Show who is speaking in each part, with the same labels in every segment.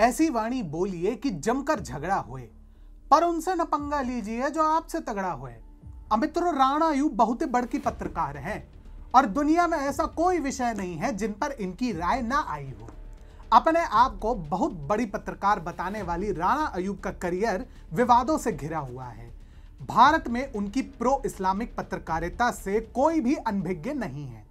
Speaker 1: ऐसी वाणी बोलिए कि जमकर झगड़ा होए, पर उनसे न पंगा लीजिए जो आपसे तगड़ा होए। अमित्रो राणा अयूब बहुत ही बड़की पत्रकार हैं और दुनिया में ऐसा कोई विषय नहीं है जिन पर इनकी राय ना आई हो। अपने आप को बहुत बड़ी पत्रकार बताने वाली राणा अयूब का करियर विवादों से घिरा हुआ है। भारत में उनकी प्रो इस्लामिक पत्रकारिता से कोई भी अनभिज्ञ नहीं है।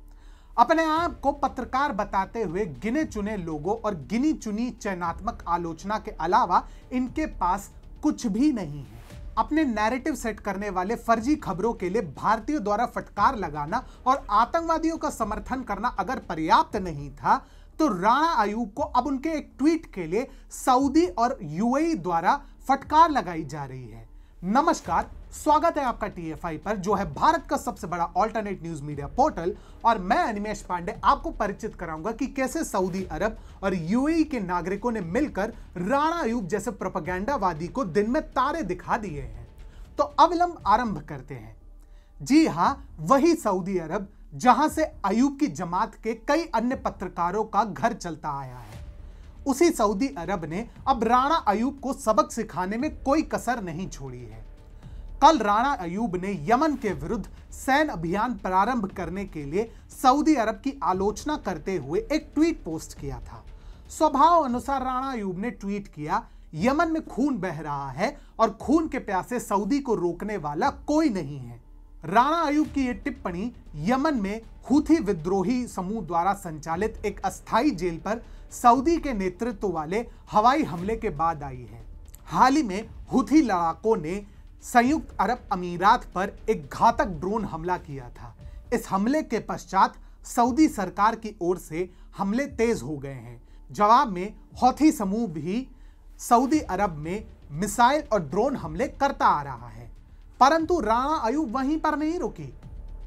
Speaker 1: अपने आप को पत्रकार बताते हुए गिने चुने लोगों और गिनी चुनी चयनात्मक आलोचना के अलावा इनके पास कुछ भी नहीं है। अपने नैरेटिव सेट करने वाले फर्जी खबरों के लिए भारतीयों द्वारा फटकार लगाना और आतंकवादियों का समर्थन करना अगर पर्याप्त नहीं था, तो राणा अयूब को अब उनके एक ट्वीट के लिए सऊदी और यूएई द्वारा फटकार लगाई जा रही है। नमस्कार, स्वागत है आपका टीएफआई पर, जो है भारत का सबसे बड़ा ऑल्टरनेट न्यूज मीडिया पोर्टल। और मैं अनिमेश पांडे आपको परिचित कराऊंगा कि कैसे सऊदी अरब और यूएई के नागरिकों ने मिलकर राणा अयूब जैसे प्रोपेगेंडावादी को दिन में तारे दिखा दिए हैं। तो अविलंब आरंभ करते हैं। जी हां, वही सऊदी अरब जहां से अयूब की जमात के कई अन्य पत्रकारों का घर चलता आया है। उसी सऊदी अरब ने अब राणा अयूब को सबक सिखाने में कोई कसर नहीं छोड़ी है। कल राणा अयूब ने यमन के विरुद्ध सैन्य अभियान प्रारंभ करने के लिए सऊदी अरब की आलोचना करते हुए एक ट्वीट पोस्ट किया था। स्वभाव अनुसार राणा अयूब ने ट्वीट किया, यमन में खून बह रहा है और खून के प्यासे सऊदी को रोकने वाला कोई नहीं है। राणा अयूब की यह टिप्पणी यमन में हूथी विद्रोही समूह द्वारा संचालित एक अस्थायी जेल पर सऊदी के नेतृत्व वाले हवाई हमले के बाद आई है। हाल ही में हूथी लड़ाकों ने संयुक्त अरब अमीरात पर एक घातक ड्रोन हमला किया था। इस हमले के पश्चात सऊदी सरकार की ओर से हमले तेज हो गए हैं। जवाब में हौथी समूह भी सऊदी अरब में मिसाइल और ड्रोन हमले करता आ रहा है। परंतु राणा अयूब वहीं पर नहीं रुकी।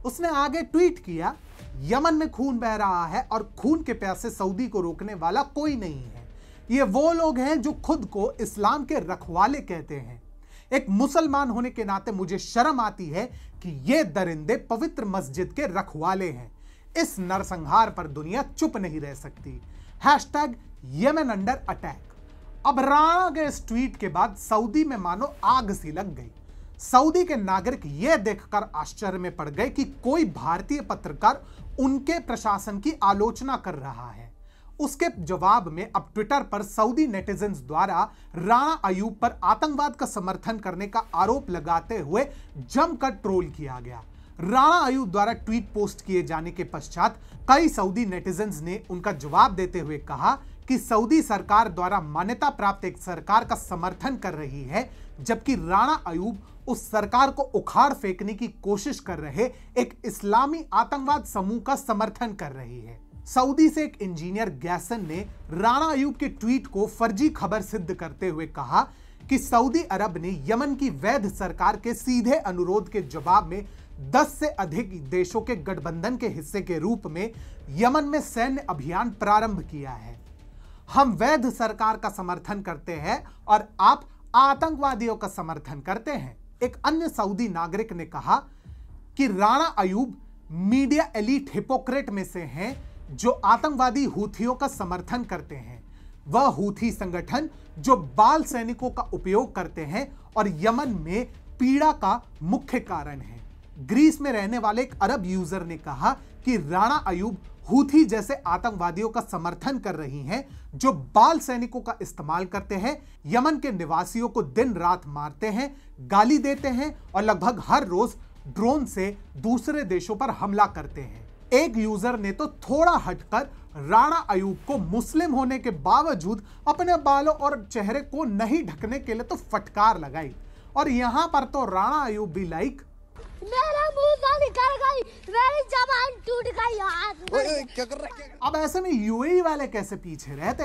Speaker 1: उसने आगे ट्वीट किया, यमन में खून बह रहा है और खून के प्यासे सऊदी को रोकने वाला कोई नहीं है। ये वो लोग हैं जो खुद को इस्लाम के रखवाले कहते हैं। एक मुसलमान होने के नाते मुझे शर्म आती है कि ये दरिंदे पवित्र मस्जिद के रखवाले हैं। इस नरसंहार पर दुनिया चुप नहीं रह सकती। Hashtag Yemen under attack. अब राणा के इस ट्वीट के बाद सऊदी में मानो आग सी लग गई। सऊदी के नागरिक यह देखकर आश्चर्य में पड़ गए कि कोई भारतीय पत्रकार उनके प्रशासन की आलोचना कर रहा है। उसके जवाब में अब ट्विटर पर सऊदी नेटिजन्स द्वारा राणा अयूब पर आतंकवाद का समर्थन करने का आरोप लगाते हुए जमकर ट्रोल किया गया। राणा अयूब द्वारा ट्वीट पोस्ट किए जाने के पश्चात कई सऊदी नेटिजन्स ने उनका जवाब देते हुए कहा कि सऊदी सरकार द्वारा मान्यता प्राप्त एक सरकार का समर्थन कर रही है, जबकि राणा अयूब उस सरकार को उखाड़ फेंकने की कोशिश कर रहे एक इस्लामी आतंकवाद समूह का समर्थन कर रही है। सऊदी से एक इंजीनियर गैसन ने राणा अयूब के ट्वीट को फर्जी खबर सिद्ध करते हुए कहा कि सऊदी अरब ने यमन की वैध सरकार के सीधे अनुरोध के जवाब में 10 से अधिक देशों के गठबंधन के हिस्से के रूप में यमन में सैन्य अभियान प्रारंभ किया है। हम वैध सरकार का समर्थन करते हैं और आप आतंकवादियों का समर्थन करते हैं। एक अन्य सऊदी नागरिक ने कहा कि Rana Ayub media elite hypocrite में से हैं जो आतंकवादी हूथियों का समर्थन करते हैं। वह हूथी संगठन जो बाल सैनिकों का उपयोग करते हैं और यमन में पीड़ा का मुख्य कारण है। ग्रीस में रहने वाले एक अरब यूजर ने कहा कि राणा अयूब हूथी जैसे आतंकवादियों का समर्थन कर रही हैं जो बाल सैनिकों का इस्तेमाल करते हैं, यमन के निवासियों को दिन रात मारते हैं, गाली देते हैं और लगभग हर रोज ड्रोन से दूसरे देशों पर हमला करते हैं। एक यूजर ने तो थोड़ा हटकर राणा अयूब को मुस्लिम होने के बावजूद अपने बालों और चेहरे को नहीं ढकने के लिए तो फटकार लगाई। और यहां पर तो राणा अयूब भी लाइक,
Speaker 2: मेरा मुंह से निकल गई, मेरी जबान टूट गई यार।
Speaker 3: ओए क्या कर रहा है?
Speaker 1: अब ऐसे में यूएई वाले कैसे पीछे रहते।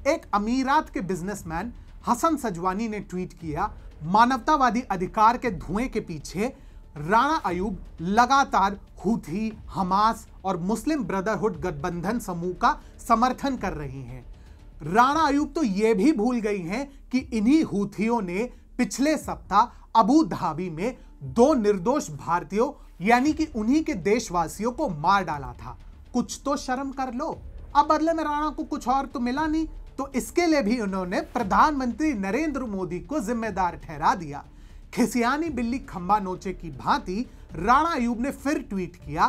Speaker 1: एक अमीरात के बिजनेसमैन हसन सजवानी ने ट्वीट किया, मानवतावादी अधिकार के धुएं के पीछे राणा अयूब लगातार हूथी, हमास और मुस्लिम ब्रदरहुड गठबंधन समूह का समर्थन कर रही हैं। राणा अयूब तो यह भी भूल गई हैं कि इन्हीं हूथियों ने पिछले सप्ताह अबू धाबी में 2 निर्दोष भारतीयों यानी कि उन्हीं के देशवासियों को मार डाला था। कुछ तो शर्म कर लो। अब बदले में राणा को कुछ और तो मिला नहीं, तो इसके लिए भी उन्होंने प्रधानमंत्री नरेंद्र मोदी को जिम्मेदार ठहरा दिया। खिसियानी बिल्ली खंबा नोचे की भांति राणा अयूब ने फिर ट्वीट किया,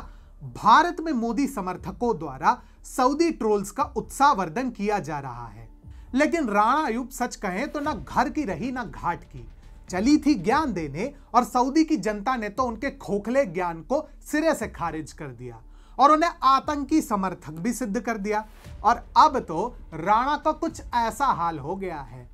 Speaker 1: भारत में मोदी समर्थकों द्वारा सऊदी ट्रोल्स का उत्साहवर्धन किया जा रहा है। लेकिन राणा अयूब सच कहें तो ना घर की रही ना घाट की, चली थी ज्ञान देने और सऊदी की जनता ने तो उनके खोखले ज्ञान को सिरे से खारिज कर दिया और उन्हें आतंकी समर्थक भी सिद्ध कर दिया। और अब तो राणा का कुछ ऐसा हाल हो गया है